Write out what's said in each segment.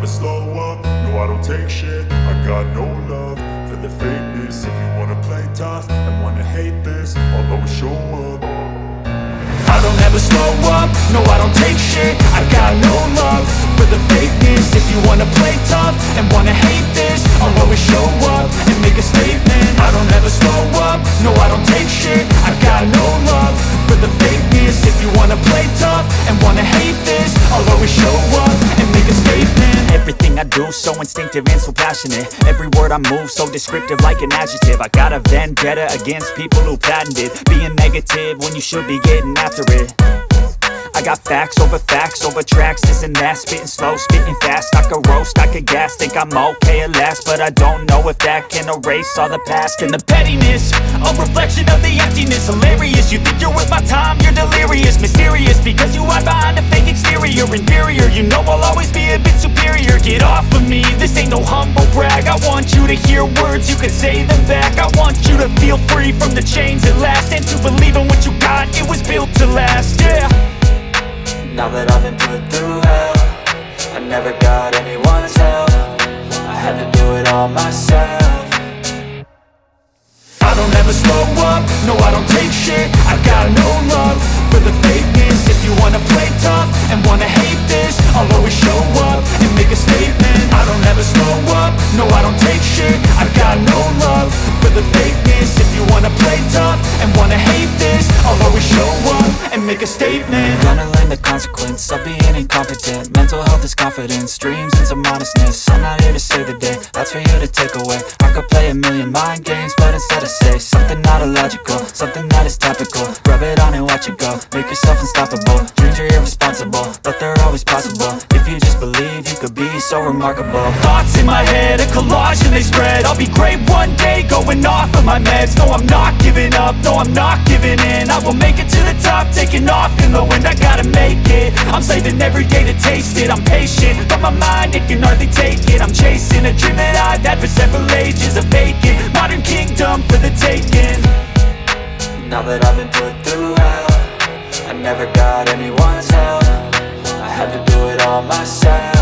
slow up, no I don't take shit. I got no love for the fakeness. If you wanna play tough and wanna hate this, I'll always show up. I don't ever slow up, no I don't take shit. I got no love for the fakeness. If you wanna play tough and wanna hate this, I'll always show up and make a statement. I don't ever slow up, no I don't take shit. I got no love for the fakeness. If you wanna play tough and wanna hate this, I'll always show up and make a statement. Everything I do so instinctive and so passionate. Every word I move so descriptive like an adjective. I got a vendetta against people who patented being negative when you should be getting after it. I got facts over tracks, this and that. Spitting slow, spitting fast. I could roast, I could gas. Think I'm okay at last, but I don't know if that can erase all the past. And the pettiness, a reflection of the emptiness. Hilarious, you think you're worth my time, you're delirious. Mysterious, because you hide behind a fake exterior. Inferior, you know I'll always be a bit superior. Get off of me, this ain't no humble brag. I want you to hear words, you can say them back. I want you to feel free from the chains at last, and to believe in what you got, it was built to last, yeah. Now that I've been put through hell, I never got anyone's help. I had to do it all myself. I don't ever slow up, no I don't take shit. I got no love for the fakeness. If you wanna play tough and wanna hate this, I'll always show up and make a statement. I don't ever slow up, no I don't take shit. I got no love for the fakeness. If you wanna play tough and wanna hate this, I'll always show up and make a statement. Gonna learn the consequence of being incompetent. Mental health is confidence, dreams and some honestness. I'm not here to save the day, that's for you to take away. I could play a million mind games, but instead I say something not illogical, something that is topical. Rub it on and watch it go, make yourself unstoppable. Dreams are irresponsible, but they're always possible. If you just believe, you could be so remarkable. Thoughts in my head, a collage and they spread. I'll be great one day, going off of my meds. No, I'm not giving up, no, I'm not giving in. I will make it to the top, taking off in the wind. I gotta make it, I'm saving every day to taste it. I'm patient, but my mind, it can hardly take it. I'm chasing a dream that I've had for several ages. A vacant, modern kingdom for the taking. Now that I've been put through hell, I never got anyone's help. I had to do it all myself.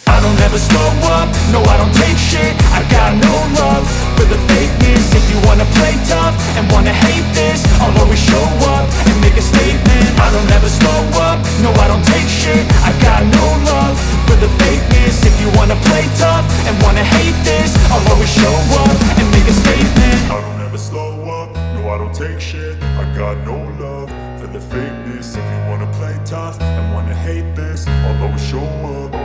I don't ever slow up, no I don't take shit. I got no love for the fakeness. If you wanna play tough and wanna hate this, I'll always show up and make a statement. I don't ever slow up, no I don't take shit. I got no love for the fakeness. If you wanna play tough and wanna hate this, I'll always show up and make a statement. I don't ever slow up, no I don't take shit. I got no love for the fakeness. If you wanna play tough and wanna hate this, I'll always show up.